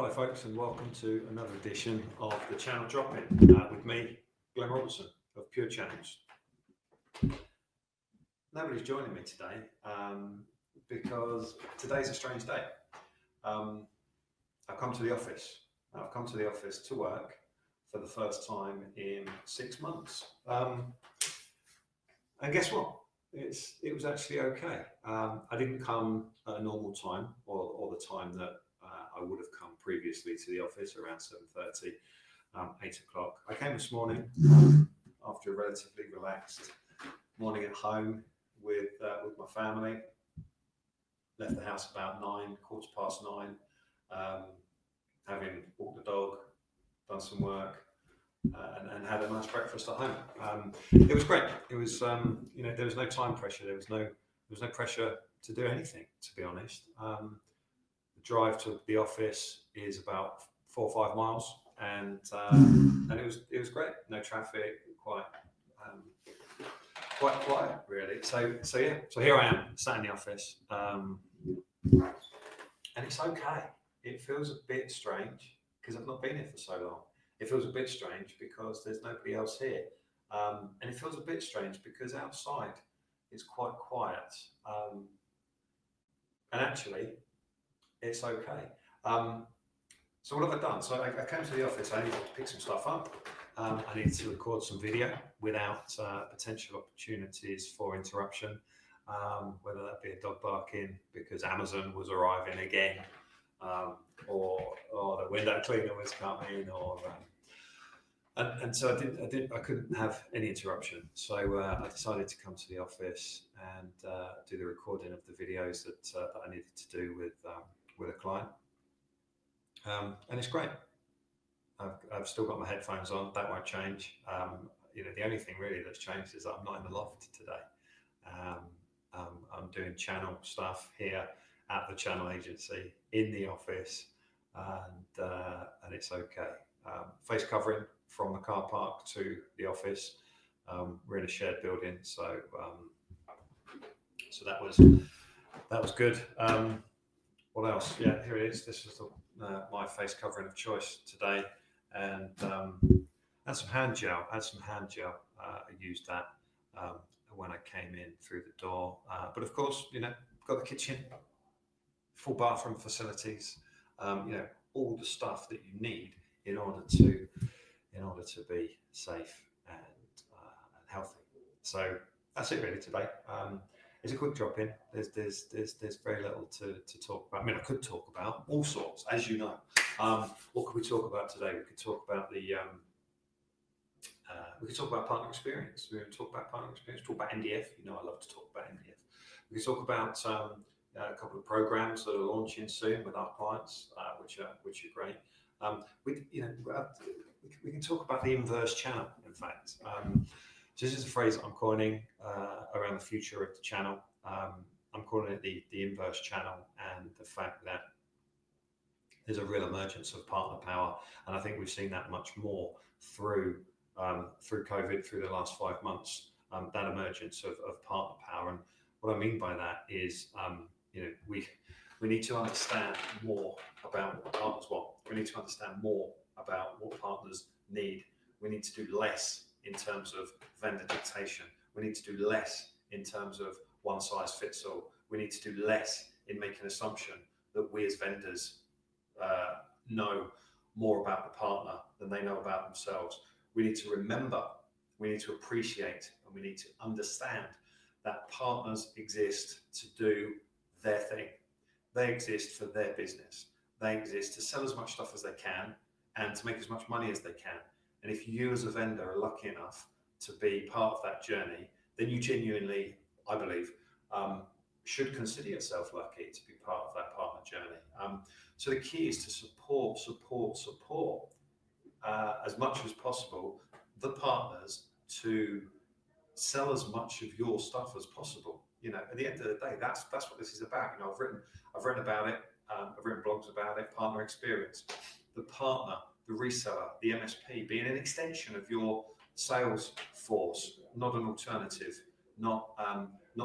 Hello folks, and welcome to another edition of the Channel Drop-In with me, Glenn Robertson of Purechannels. Nobody's joining me today because today's a strange day. I've come to the office. I've come to the office to work for the first time in 6 months. And guess what? It was actually okay. I didn't come at a normal time or the time that I would have come previously to the office around 7:30, 8 o'clock. I came this morning after a relatively relaxed morning at home with my family. Left the house about 9, 9:15, having walked the dog, done some work, and had a nice breakfast at home. It was great. It was there was no time pressure. There was no pressure to do anything, to be honest. The drive to the office is about 4 or 5 miles, and it was great. No traffic, quite quiet, really. So here I am, sat in the office, and it's okay. It feels a bit strange because I've not been here for so long. It feels a bit strange because there's nobody else here, and it feels a bit strange because outside it's quite quiet, and actually it's okay. So what have I done? So I came to the office. I needed to pick some stuff up. I needed to record some video without potential opportunities for interruption, whether that be a dog barking because Amazon was arriving again, or the window cleaner was coming, or and so I couldn't have any interruption. So I decided to come to the office and do the recording of the videos that I needed to do with a client, and it's great. I've still got my headphones on. That won't change. The only thing really that's changed is that I'm not in the loft today. I'm doing channel stuff here at the channel agency in the office, and it's okay. Face covering from the car park to the office. We're in a shared building, so that was good. What else? Yeah, here it is. This is my face covering of choice today, and some hand gel. I used that when I came in through the door. But of course, got the kitchen, full bathroom facilities. All the stuff that you need in order to be safe and healthy. So that's it really today. It's a quick drop in. There's very little to talk about. I mean, I could talk about all sorts, as you know. What could we talk about today? We could talk about partner experience. We're going to talk about partner experience. Talk about MDF. I love to talk about MDF. We could talk about a couple of programs that are launching soon with our clients, which are great. We can talk about the inverse channel. In fact. So this is a phrase that I'm coining around the future of the channel. I'm calling it the inverse channel, and the fact that there's a real emergence of partner power, and I think we've seen that much more through COVID, through the last 5 months. That emergence of partner power, and what I mean by that is, we need to understand more about what partners want. We need to understand more about what partners need. We need to do less in terms of vendor dictation. We need to do less in terms of one size fits all. We need to do less in making an assumption that we as vendors know more about the partner than they know about themselves. We need to remember, we need to appreciate, and we need to understand that partners exist to do their thing. They exist for their business. They exist to sell as much stuff as they can and to make as much money as they can. And if you as a vendor are lucky enough to be part of that journey, then you genuinely, I believe, should consider yourself lucky to be part of that partner journey. So the key is to support as much as possible the partners to sell as much of your stuff as possible. At the end of the day, that's what this is about. I've written about it. I've written blogs about it. Partner experience, the partner, the reseller, the MSP being an extension of your sales force, not an alternative, not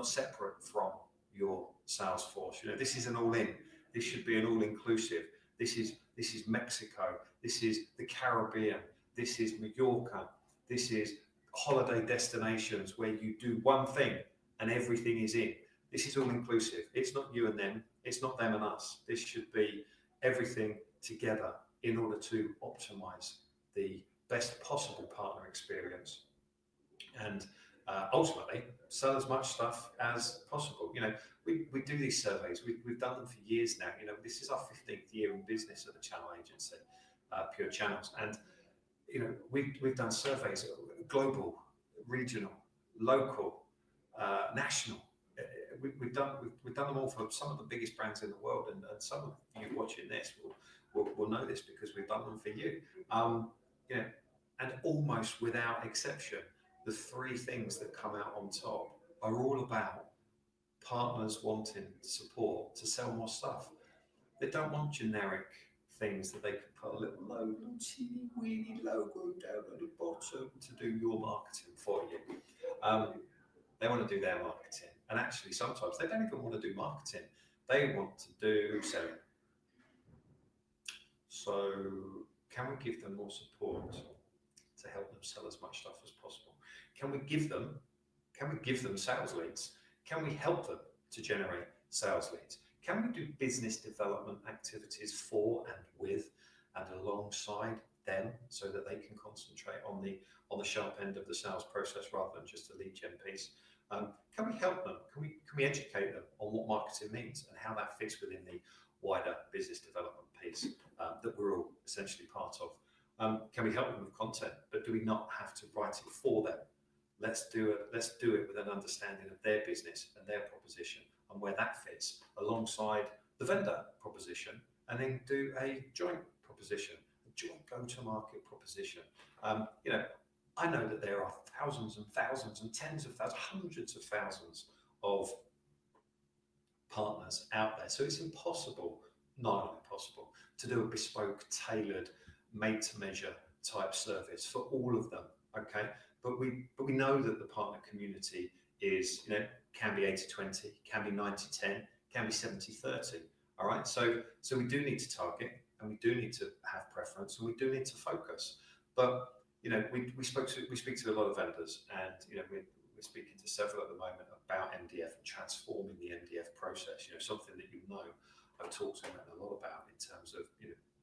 separate from your sales force. This is an all-in. This should be an all-inclusive. This is Mexico. This is the Caribbean. This is Mallorca. This is holiday destinations where you do one thing and everything is in. This is all inclusive. It's not you and them. It's not them and us. This should be everything together in order to optimize the best possible partner experience and ultimately sell as much stuff as possible. We do these surveys. We've done them for years now. This is our 15th year in business at the channel agency, Purechannels, and we've done surveys, global, regional, local, national. We've done them all for some of the biggest brands in the world, and some of you watching this will know this because we've done them for you. And almost without exception, the three things that come out on top are all about partners wanting support to sell more stuff. They don't want generic things that they can put a little teeny weeny logo down at the bottom to do your marketing for you. They want to do their marketing, and actually sometimes they don't even want to do marketing. They want to do selling. So can we give them more support to help them sell as much stuff as possible? Can we give them sales leads? Can we help them to generate sales leads? Can we do business development activities for and with and alongside them so that they can concentrate on the sharp end of the sales process rather than just the lead gen piece? Can we help them? Can we educate them on what marketing means and how that fits within the wider business development piece that we're all essentially part of? Can we help them with content, but do we not have to write it for them? Let's do it with an understanding of their business and their proposition and where that fits alongside the vendor proposition, and then do a joint proposition, a joint go-to-market proposition. I know that there are thousands and thousands and tens of thousands, hundreds of thousands of partners out there. So it's impossible, not impossible, to do a bespoke, tailored, made-to-measure type service for all of them. Okay, but we know that the partner community is, can be 80-20, can be 90-10, can be 70-30. All right, so we do need to target, and we do need to have preference, and we do need to focus. But we speak to a lot of vendors, and we're speaking to several at the moment about MDF and transforming the MDF process. Something that I've talked to them a lot about in terms of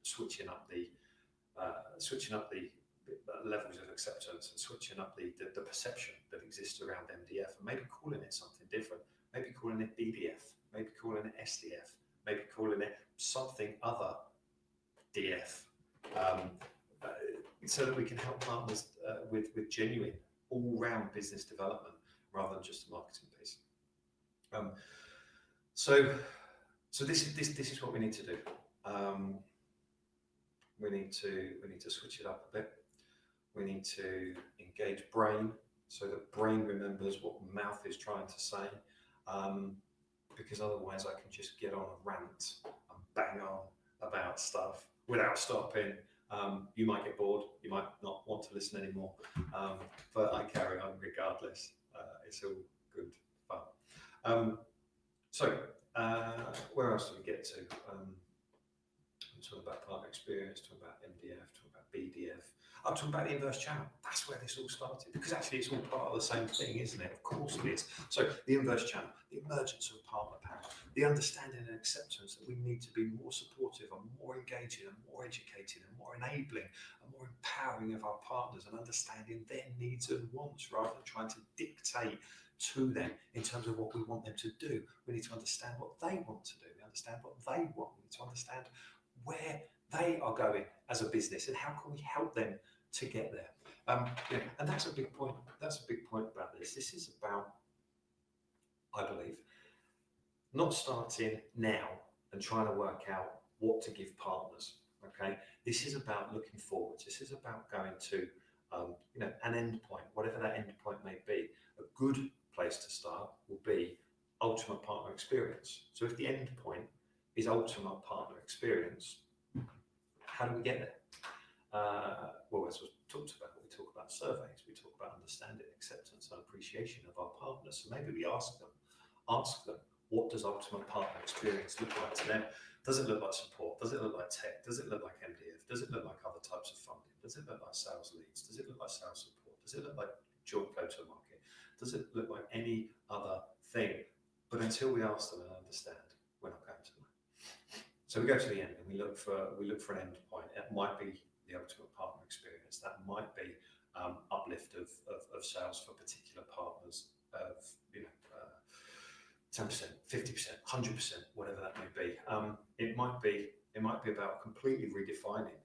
switching up the levels of acceptance and switching up the perception that exists around MDF, and maybe calling it something different, maybe calling it BDF, maybe calling it SDF, maybe calling it something other DF, so that we can help partners with genuine all-round business development rather than just a marketing piece. So this is what we need to do. We need to switch it up a bit. We need to engage brain so that brain remembers what mouth is trying to say, because otherwise I can just get on a rant and bang on about stuff without stopping. You might get bored, you might not want to listen anymore, but I carry on regardless. It's all good fun. So where else do we get to? Talking about partner experience, talking about MDF, talking about BDF. I'm talking about the inverse channel. That's where this all started, because actually it's all part of the same thing, isn't it? Of course it is. So the inverse channel, the emergence of partner power, the understanding and acceptance that we need to be more supportive and more engaging and more educating and more enabling and more empowering of our partners, and understanding their needs and wants rather than trying to dictate to them in terms of what we want them to do. We need to understand what they want to do. We understand what they want. We need to understand where they are going as a business and how can we help them to get there. And that's a big point. That's a big point about this. This is about, I believe, not starting now and trying to work out what to give partners. Okay, this is about looking forwards. This is about going to an end point, whatever that end point may be. A good place to start will be ultimate partner experience. So if the end point is ultimate partner experience, how do we get there? Well, as we talked about, we talk about surveys, we talk about understanding, acceptance and appreciation of our partners. So maybe we ask them, What does ultimate partner experience look like to them? Does it look like support? Does it look like tech? Does it look like MDF? Does it look like other types of funding? Does it look like sales leads? Does it look like sales support? Does it look like joint go-to-market? Does it look like any other thing? But until we ask them and understand, we're not going to know. So we go to the end and we look for an end point. It might be the ultimate partner experience. That might be uplift of sales for particular partners of 10%, 50%, 100%, whatever that may be. It might be about completely redefining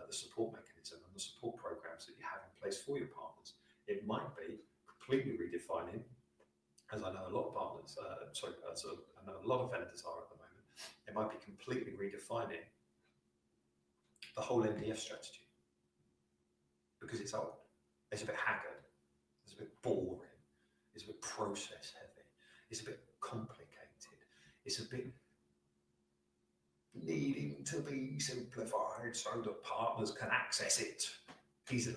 the support mechanism and the support programs that you have in place for your partners. It might be completely redefining, as I know a lot of partners, I know a lot of vendors are at the moment. It might be completely redefining the whole MDF strategy because it's old, it's a bit haggard, it's a bit boring, it's a bit process heavy, it's a bit complicated, it's a bit needing to be simplified so that partners can access it easily.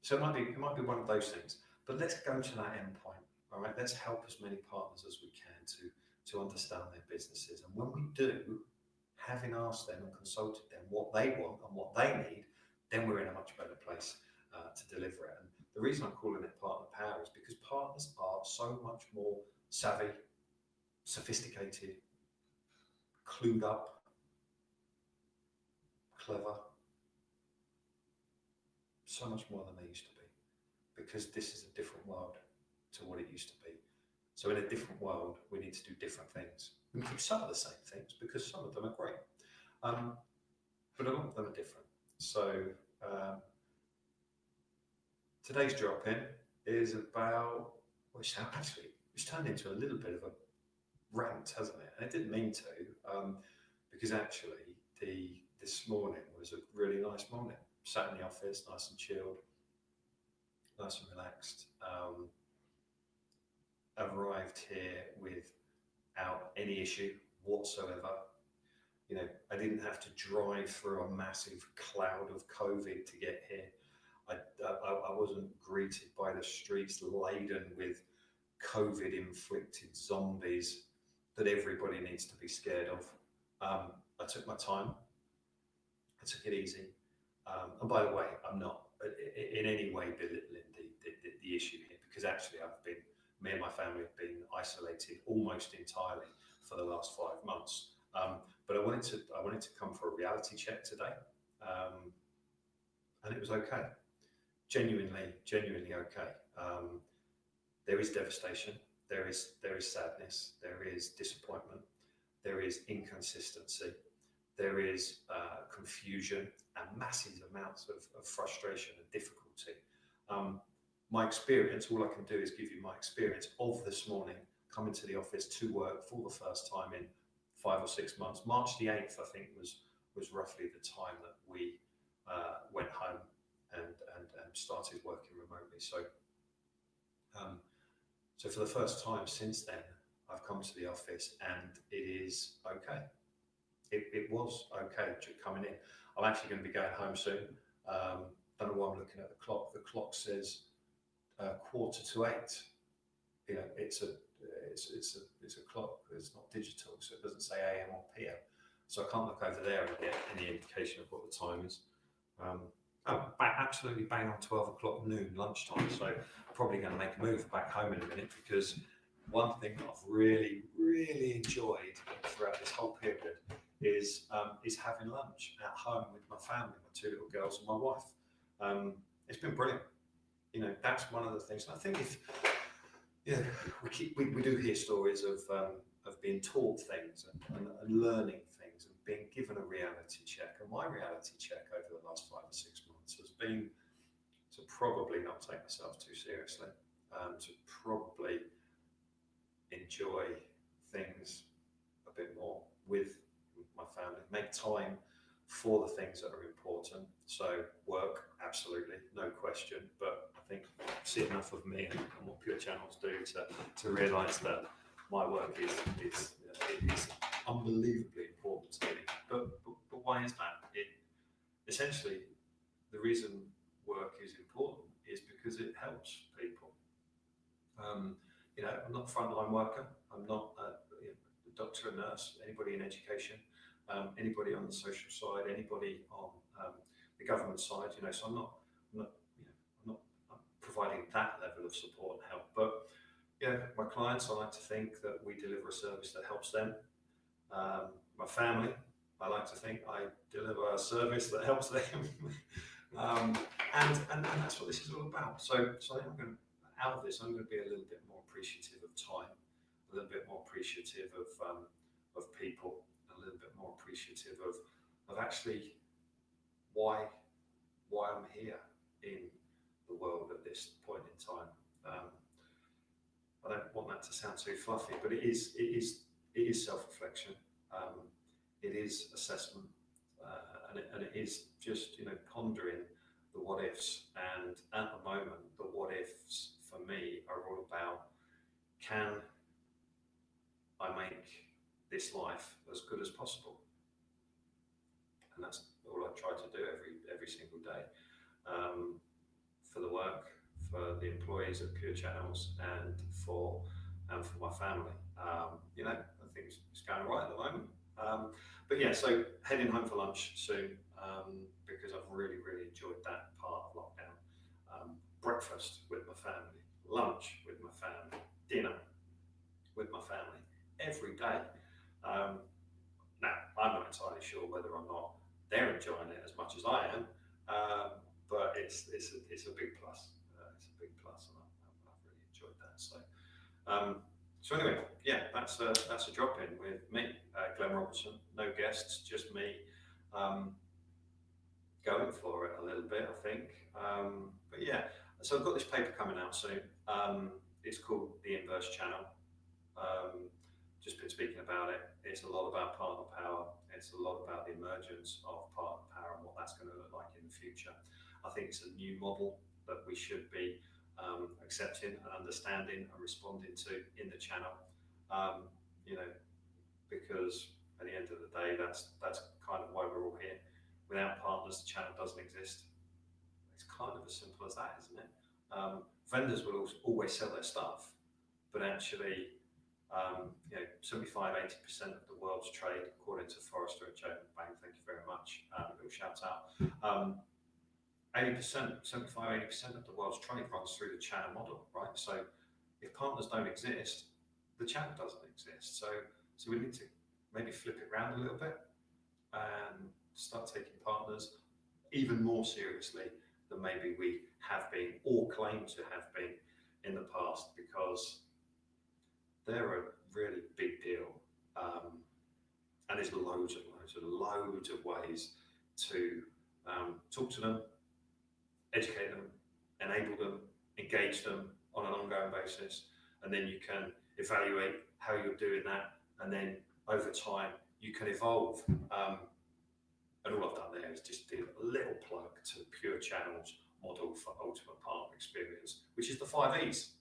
So it might be one of those things. But let's go to that end point. All right, let's help as many partners as we can to understand their businesses. And when we do, having asked them and consulted them what they want and what they need, then we're in a much better place to deliver it. And the reason I'm calling it partner power is because partners are so much more savvy, sophisticated, clued up, clever, so much more than they used to be, because this is a different world to what it used to be. So in a different world, we need to do different things. We keep some of the same things because some of them are great, but a lot of them are different. So today's drop-in is about, it's turned into a little bit of a rant, hasn't it? And it didn't mean to, because actually this morning was a really nice morning. Sat in the office, nice and chilled, nice and relaxed. Arrived here without any issue whatsoever. I didn't have to drive through a massive cloud of COVID to get here. I wasn't greeted by the streets laden with COVID-inflicted zombies that everybody needs to be scared of. I took my time. I took it easy. And by the way, I'm not in any way belittling the issue here, because actually me and my family have been isolated almost entirely for the last 5 months. But I wanted to come for a reality check today, and it was okay. Genuinely okay. There is devastation. There is sadness. There is disappointment. There is inconsistency. There is confusion and massive amounts of frustration and difficulty. My experience, all I can do is give you my experience of this morning, coming to the office to work for the first time in 5 or 6 months. March the 8th, I think, was roughly the time that we went home and started working remotely. So for the first time since then, I've come to the office and it is okay. It was okay coming in. I'm actually going to be going home soon. Don't know why I'm looking at the clock. The clock says 7:45. It's a clock. It's not digital, so it doesn't say AM or PM. So I can't look over there and get any indication of what the time is. Absolutely bang on 12 o'clock noon, lunchtime. So I'm probably going to make a move back home in a minute, because one thing that I've really, really enjoyed throughout this whole period is having lunch at home with my family, my 2 little girls and my wife. It's been brilliant. That's one of the things. And I think we do hear stories of being taught things and learning things and being given a reality check. And my reality check over the last 5 or 6 months has been to probably not take myself too seriously, to probably enjoy things a bit more with my family, make time for the things that are important. So work, absolutely, no question. But I think I've seen enough of me and what Purechannels do to realise that my work is unbelievably important to me. But why is that? Essentially, the reason work is important is because it helps people. I'm not a frontline worker. I'm not a doctor, a nurse, anybody in education, anybody on the social side, anybody on the government side. So I'm not, I'm providing that level of support and help. But my clients, I like to think that we deliver a service that helps them. My family, I like to think I deliver a service that helps them. And that's what this is all about. So I think out of this, I'm going to be a little bit more appreciative of time, a little bit more appreciative of people, a little bit more appreciative of actually why I'm here in the world at this point in time. I don't want that to sound too fluffy, but it is self-reflection. It is assessment, and it is just pondering the what ifs. And at the moment, the what ifs for me are all about: can I make this life as good as possible? And that's all I try to do every single day, for the work, for the employees at Purechannels, and for my family. I think it's going all right at the moment. But yeah, so heading home for lunch soon, because I've really enjoyed that part of lockdown. Breakfast with my family, lunch with my family, dinner with my family every day. Now, I'm not entirely sure whether or not they're enjoying it as much as I am, but it's a big plus. It's a big plus, and I've really enjoyed that. So anyway, yeah, that's a drop in with me, Glenn Robertson. No guests, just me, going for it a little bit, I think. But yeah, so I've got this paper coming out soon. It's called The Inverse Channel. Just been speaking about it. It's a lot about partner power. It's a lot about the emergence of partner power and what that's going to look like in the future. I think it's a new model that we should be accepting and understanding and responding to in the channel. Because at the end of the day, that's kind of why we're all here. Without partners, the channel doesn't exist. It's kind of as simple as that, isn't it? Vendors will always sell their stuff, but actually, 75-80% of the world's trade, according to Forrester and Jones Bank, thank you very much, little shout out. 75-80% of the world's trade runs through the channel model, right? So if partners don't exist, the channel doesn't exist. So we need to maybe flip it around a little bit and start taking partners even more seriously than maybe we have been or claim to have been in the past, because they're a really big deal. And there's loads of ways to talk to them, educate them, enable them, engage them on an ongoing basis, and then you can evaluate how you're doing that, and then over time you can evolve. And all I've done there is just do a little plug to Purechannels model for ultimate partner experience, which is the 5 E's: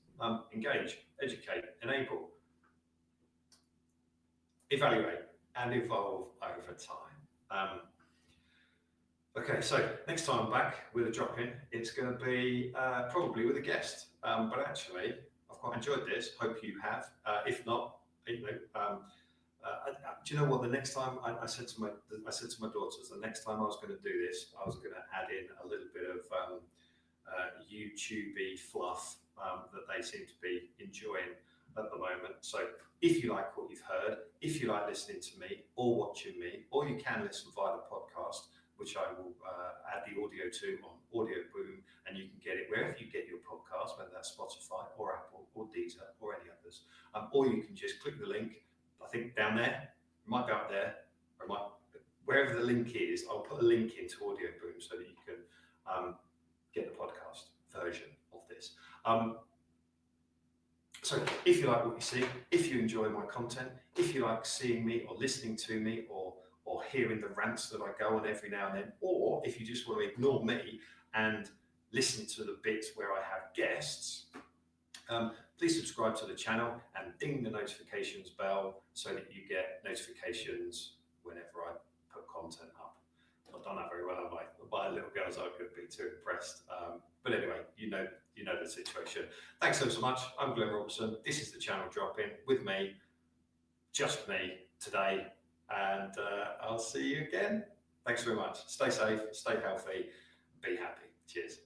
engage, educate, enable, evaluate, and evolve over time. Okay, so next time I'm back with a drop-in, it's going to be probably with a guest. But actually, I've quite enjoyed this. Hope you have. If not, do you know what? The next time I said to my daughters, the next time I was going to do this, I was going to add in a little bit of YouTubey fluff that they seem to be enjoying at the moment. So if you like what you've heard, if you like listening to me or watching me, or you can listen via the podcast, which I will add the audio to on Audio Boom, and you can get it wherever you get your podcast, whether that's Spotify or Apple or Deezer or any others. Or you can just click the link, I think down there, it might be up there, or it might, wherever the link is, I'll put a link into Audio Boom so that you can get the podcast version of this. So if you like what you see, if you enjoy my content, if you like seeing me or listening to me or hearing the rants that I go on every now and then, or if you just want to ignore me and listen to the bits where I have guests, please subscribe to the channel and ding the notifications bell so that you get notifications whenever I put content up. not done that very well, have I? By little girls, I could be too impressed. But anyway, you know the situation. Thanks so much. I'm Glenn Robertson. This is the channel drop-in with me, just me today, and I'll see you again. Thanks very much. Stay safe, stay healthy, be happy. Cheers.